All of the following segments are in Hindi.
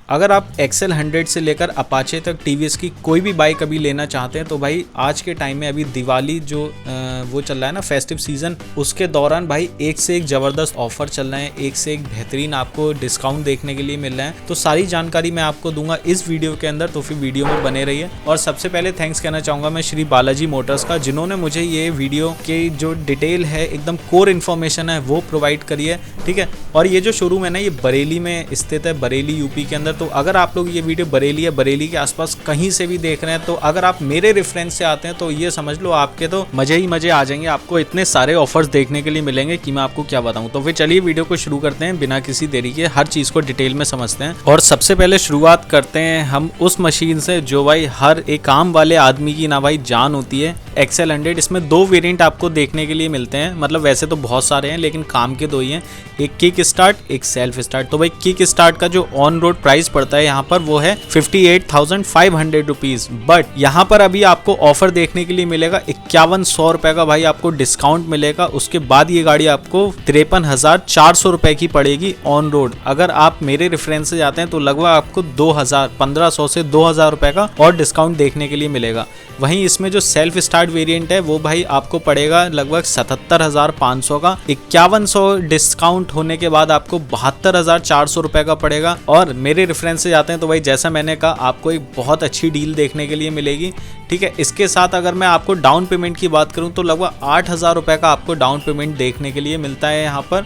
अगर आप एक्सेल 100 से लेकर अपाचे तक टीवीएस की कोई भी बाइक अभी लेना चाहते हैं तो भाई आज के टाइम में अभी दिवाली जो वो चल रहा है ना, फेस्टिव सीजन, उसके दौरान भाई एक से एक ज़बरदस्त ऑफर चल रहे हैं, एक से एक बेहतरीन आपको डिस्काउंट देखने के लिए मिल रहा है। तो सारी जानकारी मैं आपको दूंगा इस वीडियो के अंदर, तो फिर वीडियो में बने रहिए। और सबसे पहले थैंक्स कहना चाहूँगा मैं श्री बालाजी मोटर्स का, जिन्होंने मुझे ये वीडियो के जो डिटेल है, एकदम कोर इन्फॉर्मेशन है, वो प्रोवाइड करी है। ठीक है, और ये जो शोरूम है ना, ये बरेली में स्थित है, बरेली यूपी के अंदर। तो अगर आप लोग ये वीडियो बरेली या बरेली के आसपास कहीं से भी देख रहे हैं, तो अगर आप मेरे रेफरेंस से आते हैं तो ये समझ लो आपके तो मजे ही मजे आ जाएंगे। आपको इतने सारे ऑफर्स देखने के लिए मिलेंगे कि मैं आपको क्या बताऊं। तो फिर चलिए वीडियो को शुरू करते हैं, बिना किसी देरी के हर चीज को डिटेल में समझते हैं। और सबसे पहले शुरुआत करते हैं हम उस मशीन से जो भाई हर एक काम वाले आदमी की ना भाई जान होती है, एक्सेल 100। इसमें दो वेरिएंट आपको देखने के लिए मिलते हैं, मतलब वैसे तो बहुत सारे हैं लेकिन काम के दो ही हैं, एक किक स्टार्ट, एक सेल्फ स्टार्ट। तो भाई किक स्टार्ट का जो ऑन रोड प्राइस पड़ता है यहाँ पर वो है 58,500 रुपीज, बट यहाँ पर अभी आपको ऑफर देखने के लिए मिलेगा 5100 रुपए का भाई आपको डिस्काउंट मिलेगा। उसके बाद ये गाड़ी आपको 53,400 रुपए की पड़ेगी ऑन रोड। अगर आप मेरे रेफरेंस से जाते हैं तो लगभग आपको 1500 से 2000 रुपए का और डिस्काउंट देखने के लिए मिलेगा। वहीं इसमें जो सेल्फ स्टार्ट वेरिएंट है वो भाई आपको पड़ेगा लगभग 77,500 का, 5100 डिस्काउंट होने के बाद आपको 72,400 रुपए का पड़ेगा। और मेरे रेफरेंस से जाते हैं तो भाई जैसा मैंने कहा आपको एक बहुत अच्छी डील देखने के लिए मिलेगी। ठीक है, इसके साथ अगर मैं आपको डाउन पेमेंट की बात करूं तो लगभग 8,000 रुपए का आपको डाउन पेमेंट देखने के लिए मिलता है यहाँ पर,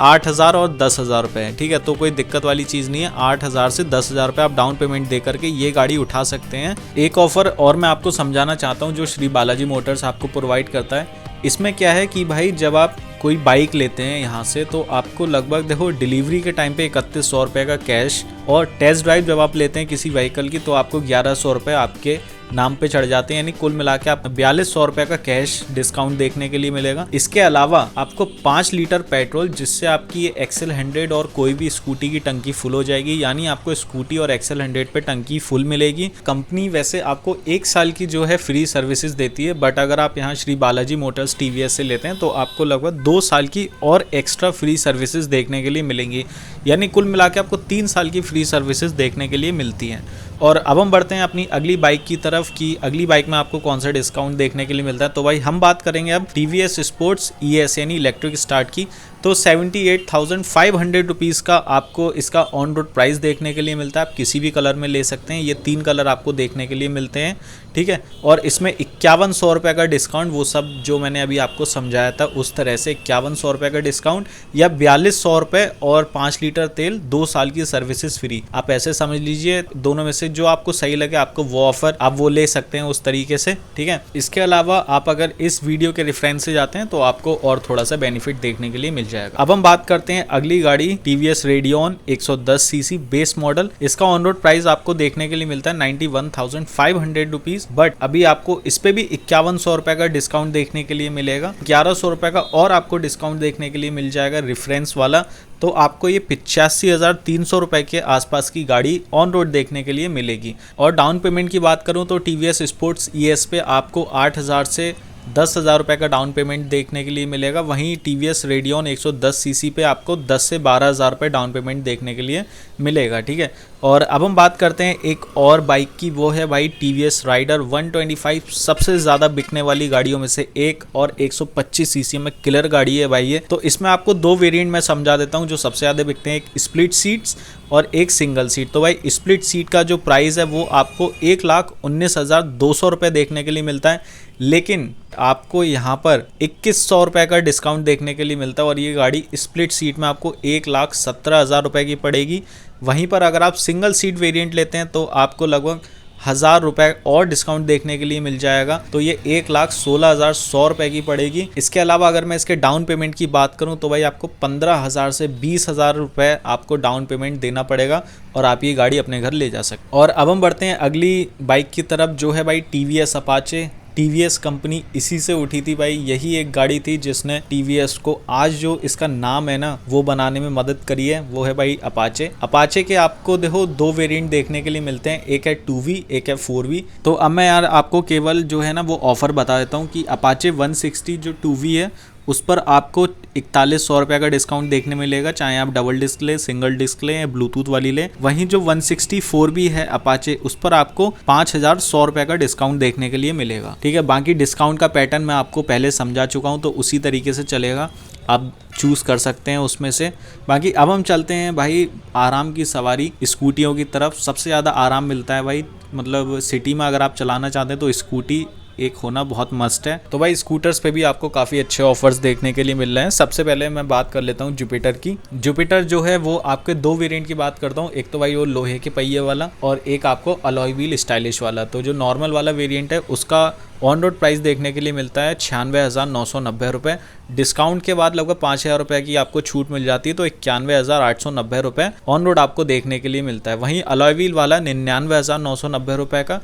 8,000 और 10,000 रुपए। ठीक है, तो कोई दिक्कत वाली चीज़ नहीं है, 8,000 से 10,000 रुपए आप डाउन पेमेंट दे करके ये गाड़ी उठा सकते हैं। एक ऑफर और मैं आपको समझाना चाहता हूँ जो श्री बालाजी मोटर्स आपको प्रोवाइड करता है। इसमें क्या है कि भाई जब आप कोई बाइक लेते हैं यहाँ से तो आपको लगभग देखो डिलीवरी के टाइम पे 3100 रुपये का कैश, और टेस्ट ड्राइव जब आप लेते हैं किसी व्हीकल की तो आपको 1100 रुपये आपके नाम पे चढ़ जाते हैं, यानी कुल मिला के आप 4200 रुपये का कैश डिस्काउंट देखने के लिए मिलेगा। इसके अलावा आपको 5 लीटर पेट्रोल, जिससे आपकी ये एक्सेल 100 और कोई भी स्कूटी की टंकी फुल हो जाएगी, यानी आपको स्कूटी और एक्सेल 100 पे टंकी फुल मिलेगी। कंपनी वैसे आपको 1 साल की जो है फ्री सर्विसेज देती है, बट अगर आप यहाँ श्री बालाजी मोटर्स टीवीएस से लेते हैं तो आपको लगभग 2 साल की और एक्स्ट्रा फ्री सर्विसेज देखने के लिए मिलेंगी, यानी कुल मिला के आपको 3 साल की फ्री सर्विसेज देखने के लिए मिलती हैं। और अब हम बढ़ते हैं अपनी अगली बाइक की तरफ कि अगली बाइक में आपको कौन सा डिस्काउंट देखने के लिए मिलता है। तो भाई हम बात करेंगे अब टीवीएस स्पोर्ट्स ES यानी इलेक्ट्रिक स्टार्ट की। तो 78,500 रुपीज़ का आपको इसका ऑन रोड प्राइस देखने के लिए मिलता है। आप किसी भी कलर में ले सकते हैं, ये 3 कलर आपको देखने के लिए मिलते हैं। ठीक है, और इसमें 5100 रुपये का डिस्काउंट, वो सब जो मैंने अभी आपको समझाया था उस तरह से 5100 रुपये का डिस्काउंट या 4200 रुपये और 5 लीटर तेल, 2 साल की सर्विसेज फ्री। आप ऐसे समझ लीजिए, दोनों में से जो आपको सही लगे आपको वो ऑफर आप वो ले सकते हैं उस तरीके से। ठीक है, इसके अलावा आप अगर इस वीडियो के रेफरेंस से जाते हैं तो आपको और थोड़ा सा बेनिफिट देखने के लिए मिल जाएगा। अब हम बात करते हैं अगली गाड़ी TVS radian 110 CC base model. इसका ऑन रोड प्राइस आपको देखने के लिए मिलता है 91,500 रुपीज, बट अभी आपको इस पे भी 5100 रुपए का डिस्काउंट देखने के लिए मिलेगा। 1100 रुपए का और आपको डिस्काउंट देखने के लिए मिल जाएगा रेफरेंस वाला। तो आपको ये 85,300 रुपए के आसपास की गाड़ी ऑन रोड देखने के लिए मिलेगी। और डाउन पेमेंट की बात करूं तो टीवीएस स्पोर्ट्स ES पे आपको 8,000 से 10,000 रुपये का डाउन पेमेंट देखने के लिए मिलेगा। वहीं टीवीएस रेडियन 110 सीसी पे आपको 10 से 12,000 रुपये डाउन पेमेंट देखने के लिए मिलेगा। ठीक है, और अब हम बात करते हैं एक और बाइक की, वो है भाई टीवीएस राइडर 125, सबसे ज़्यादा बिकने वाली गाड़ियों में से एक, और 125 सीसी में किलर गाड़ी है भाई ये। तो इसमें आपको 2 वेरिएंट मैं समझा देता हूँ जो सबसे ज़्यादा बिकते हैं, एक स्प्लिट सीट्स और एक सिंगल सीट। तो भाई स्प्लिट सीट का जो प्राइस है वो आपको 1,19,200 रुपये देखने के लिए मिलता है, लेकिन आपको यहाँ पर 2100 रुपये का डिस्काउंट देखने के लिए मिलता है, और ये गाड़ी स्प्लिट सीट में आपको 1,17,000 रुपये की पड़ेगी। वहीं पर अगर आप सिंगल सीट वेरिएंट लेते हैं तो आपको लगभग 1,000 रुपये और डिस्काउंट देखने के लिए मिल जाएगा, तो ये 1,16,100 रुपये की पड़ेगी। इसके अलावा अगर मैं इसके डाउन पेमेंट की बात करूं तो भाई आपको 15,000 से 20,000 रुपये आपको डाउन पेमेंट देना पड़ेगा और आप ये गाड़ी अपने घर ले जा सकते। और अब हम बढ़ते हैं अगली बाइक की तरफ, जो है भाई टीवीएस अपाचे। टीवीएस कंपनी इसी से उठी थी भाई, यही एक गाड़ी थी जिसने टीवीएस को आज जो इसका नाम है ना वो बनाने में मदद करी है, वो है भाई अपाचे। अपाचे के आपको देखो 2 वेरिएंट देखने के लिए मिलते हैं, एक है 2V एक है 4V। तो अब मैं यार आपको केवल जो है ना वो ऑफर बता देता हूँ कि अपाचे 160 जो 2V है उस पर आपको 4100 रुपये का डिस्काउंट देखने मिलेगा, चाहे आप डबल डिस्क ले, सिंगल डिस्क ले या ब्लूटूथ वाली ले। वहीं जो 164 भी है अपाचे, उस पर आपको 5100 रुपये का डिस्काउंट देखने के लिए मिलेगा। ठीक है, बाकी डिस्काउंट का पैटर्न मैं आपको पहले समझा चुका हूँ, तो उसी तरीके से चलेगा, आप चूज़ कर सकते हैं उसमें से। बाकी अब हम चलते हैं भाई आराम की सवारी स्कूटियों की तरफ। सबसे ज़्यादा आराम मिलता है भाई, मतलब सिटी में अगर आप चलाना चाहते हैं तो स्कूटी एक होना बहुत मस्ट है। तो भाई स्कूटर्स पे भी आपको काफ़ी अच्छे ऑफर्स देखने के लिए मिल रहे हैं। सबसे पहले मैं बात कर लेता हूँ जुपिटर की। जुपिटर जो है वो आपके 2 वेरिएंट की बात करता हूँ, एक तो भाई वो लोहे के पहिए वाला और एक आपको अलॉय व्हील स्टाइलिश वाला। तो जो नॉर्मल वाला वेरिएंट है उसका ऑन रोड प्राइस देखने के लिए मिलता है 96,990 रुपये। डिस्काउंट के बाद लगभग 5,000 रुपये की आपको छूट मिल जाती है, तो 91,890 रुपये ऑन रोड आपको देखने के लिए मिलता है। वहीं अलॉय व्हील वाला 99,990 रुपये का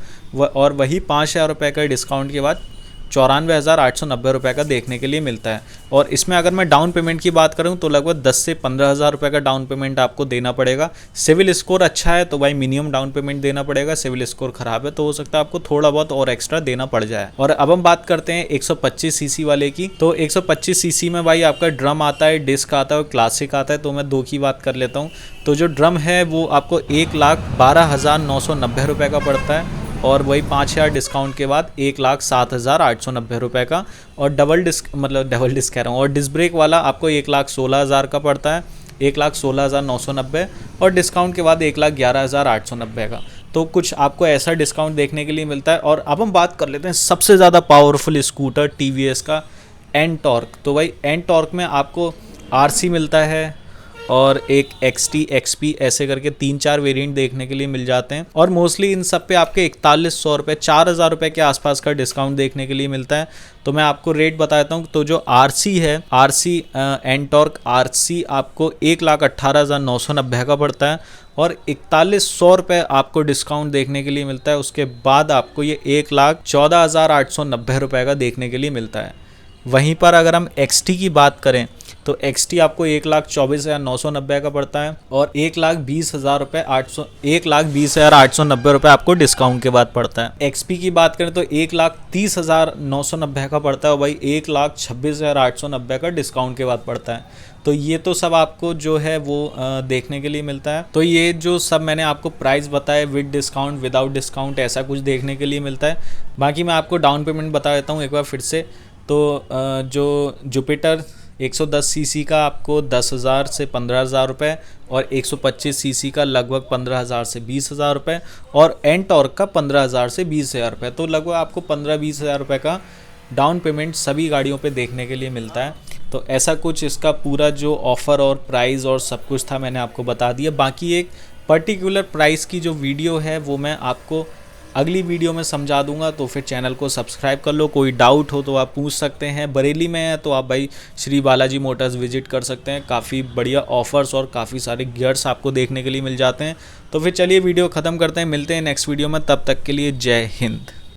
और वही 5,000 रुपये का डिस्काउंट के बाद 94,890 रुपये का देखने के लिए मिलता है। और इसमें अगर मैं डाउन पेमेंट की बात करूं तो लगभग 10 से 15,000 रुपये का डाउन पेमेंट आपको देना पड़ेगा। सिविल स्कोर अच्छा है तो भाई मिनिमम डाउन पेमेंट देना पड़ेगा, सिविल स्कोर खराब है तो हो सकता है आपको थोड़ा बहुत और एक्स्ट्रा देना पड़ जाए। और अब हम बात करते हैं 125 सीसी वाले की। तो 125 सीसी में भाई आपका ड्रम आता है, डिस्क आता है और क्लासिक आता है, तो मैं 2 की बात कर लेता हूँ। तो जो ड्रम है वो आपको 1,12,990 रुपये का पड़ता है और वही 5,000 डिस्काउंट के बाद 1,07,890 रुपये का। और डबल डिस्क कह रहा हूँ, और डिस्क ब्रेक वाला आपको 1,16,000 का पड़ता है, 1,16,990 और डिस्काउंट के बाद 1,11,890 का। तो कुछ आपको ऐसा डिस्काउंट देखने के लिए मिलता है। और अब हम बात कर लेते हैं सबसे ज़्यादा पावरफुल स्कूटर टीवीएस का एनटॉर्क। तो भाई एनटॉर्क में आपको आरसी मिलता है और एक XT XP ऐसे करके 3-4 वेरिएंट देखने के लिए मिल जाते हैं। और मोस्टली इन सब पे आपके 4100 रुपये 4,000 रुपये के आसपास का डिस्काउंट देखने के लिए मिलता है। तो मैं आपको रेट बताता हूँ। तो जो RC है, RC एनटॉर्क RC आपको 1,18,990 का पड़ता है और 4100 रुपये आपको डिस्काउंट देखने के लिए मिलता है। उसके बाद आपको ये 1,14,890 रुपये का देखने के लिए मिलता है। वहीं पर अगर हम XT की बात करें तो XT आपको 1,24,990 का पड़ता है और 1,20,890 रुपये आपको डिस्काउंट के बाद पड़ता है। XP की बात करें तो 1,30,990 का पड़ता है और भाई 1,26,890 का डिस्काउंट के बाद पड़ता है। तो ये तो सब आपको जो है वो देखने के लिए मिलता है। तो ये जो सब मैंने आपको प्राइस बताए विद डिस्काउंट विदाउट डिस्काउंट ऐसा कुछ देखने के लिए मिलता है। बाकी मैं आपको डाउन पेमेंट बता देता हूँ एक बार फिर से। तो जो जुपिटर 110 सीसी का आपको 10,000 से 15,000 रुपये और 125 सीसी का लगभग 15,000 से 20,000 रुपये और एनटॉर्क का 15,000 से 20,000 रुपये। तो लगभग आपको 15-20,000 रुपये का डाउन पेमेंट सभी गाड़ियों पे देखने के लिए मिलता है। तो ऐसा कुछ इसका पूरा जो ऑफ़र और प्राइस और सब कुछ था मैंने आपको बता दिया। बाकी एक पर्टिकुलर प्राइस की जो वीडियो है वो मैं आपको अगली वीडियो में समझा दूंगा, तो फिर चैनल को सब्सक्राइब कर लो। कोई डाउट हो तो आप पूछ सकते हैं। बरेली में है तो आप भाई श्री बालाजी मोटर्स विजिट कर सकते हैं, काफ़ी बढ़िया ऑफर्स और काफ़ी सारे गियर्स आपको देखने के लिए मिल जाते हैं। तो फिर चलिए वीडियो ख़त्म करते हैं, मिलते हैं नेक्स्ट वीडियो में, तब तक के लिए जय हिंद।